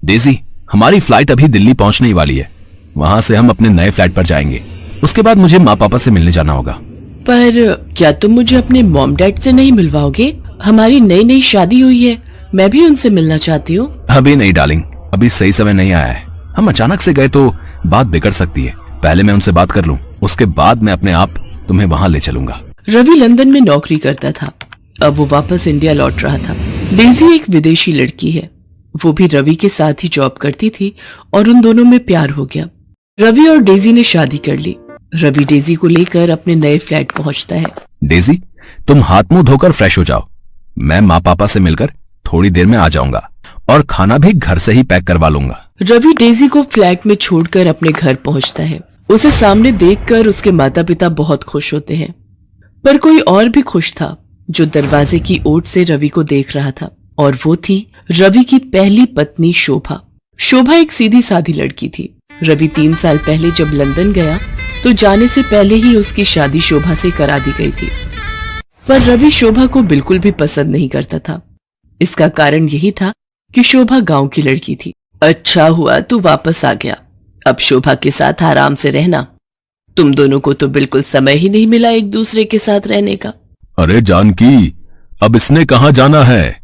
Daisy, हमारी flight अभी दिल्ली पहुंचने ही वाली है। वहां से हम अपने नए फ्लैट पर जाएंगे। उसके बाद मुझे माँ पापा से मिलने जाना होगा। पर क्या तुम मुझे अपने मॉम डैड से नहीं मिलवाओगे? हमारी नई नई शादी हुई है, मैं भी उनसे मिलना चाहती हूँ। अभी नहीं डार्लिंग, अभी सही समय नहीं आया है। हम अचानक से गए तो बात बिगड़ सकती है। पहले मैं उनसे बात कर लूं, उसके बाद मैं अपने आप तुम्हें वहां ले चलूंगा। रवि लंदन में नौकरी करता था। अब वो वापस इंडिया लौट रहा था। डेजी एक विदेशी लड़की है। वो भी रवि के साथ ही जॉब करती थी और उन दोनों में प्यार हो गया। रवि और डेजी ने शादी कर ली। रवि डेजी को लेकर अपने नए फ्लैट पहुंचता है। डेजी, तुम हाथ मुंह धोकर फ्रेश हो जाओ। मैं माँ पापा से मिलकर थोड़ी देर में आ जाऊंगा और खाना भी घर से ही पैक करवा लूंगा। रवि डेजी को फ्लैट में छोड़कर अपने घर पहुंचता है। उसे सामने देखकर उसके माता पिता बहुत खुश होते हैं, पर कोई और भी खुश था जो दरवाजे की ओट से रवि को देख रहा था, और वो थी रवि की पहली पत्नी शोभा। शोभा एक सीधी सादी लड़की थी। रवि 3 साल पहले जब लंदन गया तो जाने से पहले ही उसकी शादी शोभा से करा दी गई थी, पर रवि शोभा को बिल्कुल भी पसंद नहीं करता था। इसका कारण यही था कि शोभा गांव की लड़की थी। अच्छा हुआ तू वापस आ गया, अब शोभा के साथ आराम से रहना। तुम दोनों को तो बिल्कुल समय ही नहीं मिला एक दूसरे के साथ रहने का। अरे जानकी, अब इसने कहाँ जाना है?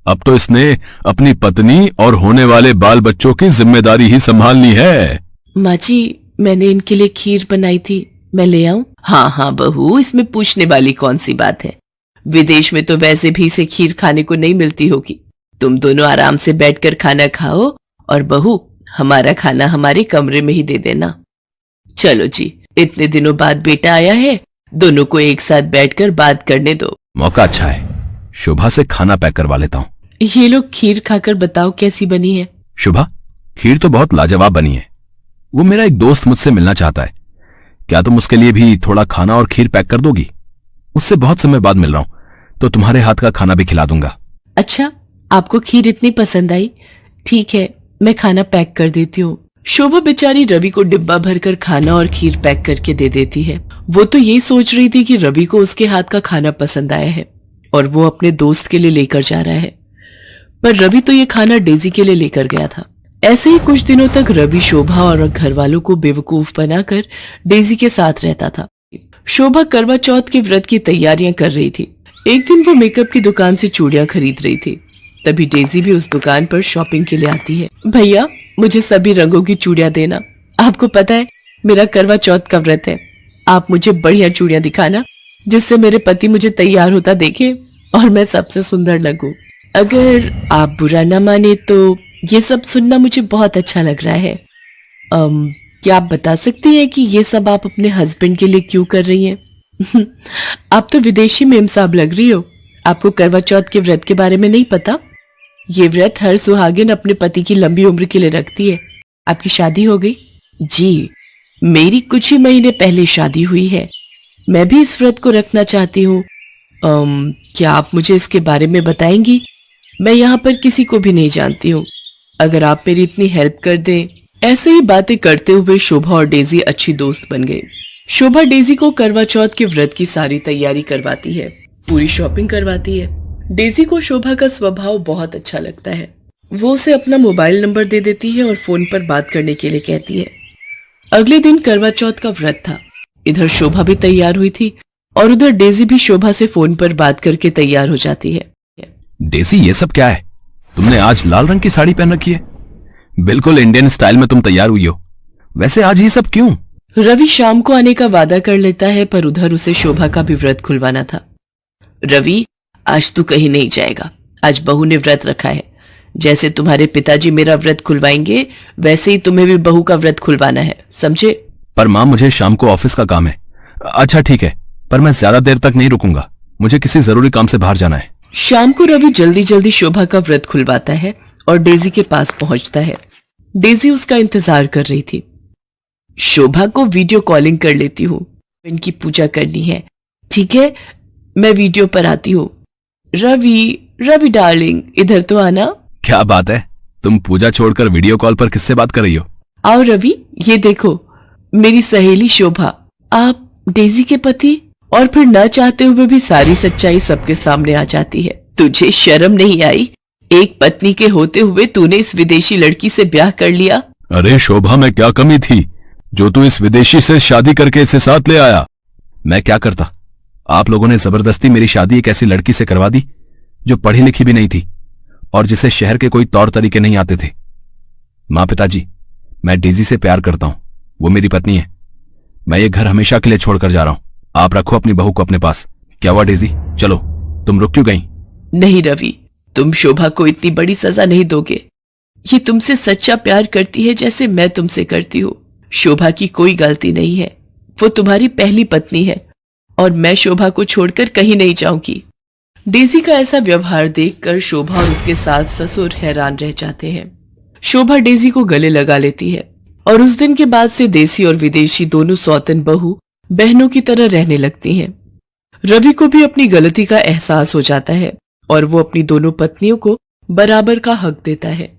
अब तो इसने अपनी पत्नी और होने वाले बाल बच्चों की जिम्मेदारी ही संभालनी है। माँ जी, मैंने इनके लिए खीर बनाई थी, मैं ले आऊं? हाँ हाँ बहू, इसमें पूछने वाली कौन सी बात है। विदेश में तो वैसे भी इसे खीर खाने को नहीं मिलती होगी। तुम दोनों आराम से बैठकर खाना खाओ, और बहू हमारा खाना हमारे कमरे में ही दे देना। चलो जी, इतने दिनों बाद बेटा आया है, दोनों को एक साथ बैठकर बात करने दो। मौका अच्छा है, शोभा से खाना पैक करवा लेता हूँ। ये लोग खीर खाकर बताओ कैसी बनी है। शुभा, खीर तो बहुत लाजवाब बनी है। वो मेरा एक दोस्त मुझसे मिलना चाहता है। क्या तुम उसके लिए भी थोड़ा खाना और खीर पैक कर दोगी? उससे बहुत समय बाद मिल रहा हूं, तो तुम्हारे हाथ का खाना भी खिला दूंगा। अच्छा, आपको खीर इतनी पसंद आई? ठीक है, मैं खाना पैक कर देती हूँ। शोभा बेचारी रवि को डिब्बा भरकर खाना और खीर पैक करके दे देती है। वो तो यही सोच रही थी कि रवि को उसके हाथ का खाना पसंद आया है और वो अपने दोस्त के लिए लेकर जा रहा है, पर रवि तो ये खाना डेजी के लिए लेकर गया था। ऐसे ही कुछ दिनों तक रवि शोभा और घर वालों को बेवकूफ बनाकर डेजी के साथ रहता था। शोभा करवा चौथ के व्रत की तैयारियां कर रही थी। एक दिन वो मेकअप की दुकान से चूड़ियां खरीद रही थी। तभी डेजी भी उस दुकान पर शॉपिंग के लिए आती है। भैया, मुझे सभी रंगों की चूड़ियां देना। आपको पता है मेरा करवा चौथ का व्रत है। आप मुझे बढ़िया चूड़ियां दिखाना जिससे मेरे पति मुझे तैयार होता देखे और मैं सबसे सुंदर लगूं। अगर आप बुरा न माने तो ये सब सुनना मुझे बहुत अच्छा लग रहा है। क्या आप बता सकती हैं कि ये सब आप अपने हस्बैंड के लिए क्यों कर रही हैं? आप तो विदेशी मेम साहब लग रही हो। आपको करवा चौथ के व्रत के बारे में नहीं पता? ये व्रत हर सुहागिन अपने पति की लंबी उम्र के लिए रखती है। आपकी शादी हो गई? जी, मेरी कुछ ही महीने पहले शादी हुई है। मैं भी इस व्रत को रखना चाहती हूँ। क्या आप मुझे इसके बारे में बताएंगी? मैं यहाँ पर किसी को भी नहीं जानती हूँ। अगर आप मेरी इतनी हेल्प कर दें। ऐसे ही बातें करते हुए शोभा और डेजी अच्छी दोस्त बन गए। शोभा डेजी को करवा चौथ के व्रत की सारी तैयारी करवाती है, पूरी शॉपिंग करवाती है। डेजी को शोभा का स्वभाव बहुत अच्छा लगता है। वो उसे अपना मोबाइल नंबर दे देती है और फोन पर बात करने के लिए कहती है। अगले दिन करवा चौथ का व्रत था। इधर शोभा भी तैयार हुई थी और उधर डेजी भी शोभा से फोन पर बात करके तैयार हो जाती है। डेजी, ये सब क्या है? तुमने आज लाल रंग की साड़ी पहन रखी है। बिल्कुल इंडियन स्टाइल में तुम तैयार हुई हो। वैसे आज ये सब क्यों? रवि शाम को आने का वादा कर लेता है, पर उधर उसे शोभा का भी व्रत खुलवाना था। रवि, आज तू कहीं नहीं जाएगा। आज बहू ने व्रत रखा है। जैसे तुम्हारे पिताजी मेरा व्रत खुलवाएंगे वैसे ही तुम्हें भी बहू का व्रत खुलवाना है, समझे? पर माँ, मुझे शाम को ऑफिस का काम है। अच्छा ठीक है, पर मैं ज्यादा देर तक नहीं रुकूंगा। मुझे किसी जरूरी काम से बाहर जाना है। शाम को रवि जल्दी जल्दी शोभा का व्रत खुलवाता है और डेजी के पास पहुंचता है। डेजी उसका इंतजार कर रही थी। शोभा को वीडियो कॉलिंग कर लेती हूँ, इनकी पूजा करनी है। ठीक है, मैं वीडियो पर आती हूँ। रवि डार्लिंग, इधर तो आना। क्या बात है, तुम पूजा छोड़कर वीडियो कॉल पर किससे बात कर रही हो? आओ रवि, ये देखो मेरी सहेली शोभा। आप डेजी के पति। और फिर न चाहते हुए भी सारी सच्चाई सबके सामने आ जाती है। तुझे शर्म नहीं आई? एक पत्नी के होते हुए तूने इस विदेशी लड़की से ब्याह कर लिया। अरे शोभा, में क्या कमी थी जो तू इस विदेशी से शादी करके इसे साथ ले आया? मैं क्या करता? आप लोगों ने जबरदस्ती मेरी शादी एक ऐसी लड़की से करवा दी जो पढ़ी लिखी भी नहीं थी और जिसे शहर के कोई तौर तरीके नहीं आते थे। मां, पिताजी, मैं डेजी से प्यार करता हूं, वो मेरी पत्नी है। मैं ये घर हमेशा के लिए छोड़कर जा रहा हूं। आप रखो अपनी बहू को अपने पास। क्या हुआ डेजी, चलो, तुम रुक क्यों गई? नहीं रवि, तुम शोभा को इतनी बड़ी सजा नहीं दोगे। ये तुमसे सच्चा प्यार करती है जैसे मैं तुमसे करती हूँ। शोभा की कोई गलती नहीं है, वो तुम्हारी पहली पत्नी है और मैं शोभा को छोड़कर कहीं नहीं जाऊंगी। डेजी का ऐसा व्यवहार देखकर शोभा और उसके सास ससुर हैरान रह जाते हैं। शोभा डेजी को गले लगा लेती है और उस दिन के बाद से देसी और विदेशी दोनों सौतन बहू बहनों की तरह रहने लगती हैं। रवि को भी अपनी गलती का एहसास हो जाता है और वो अपनी दोनों पत्नियों को बराबर का हक देता है।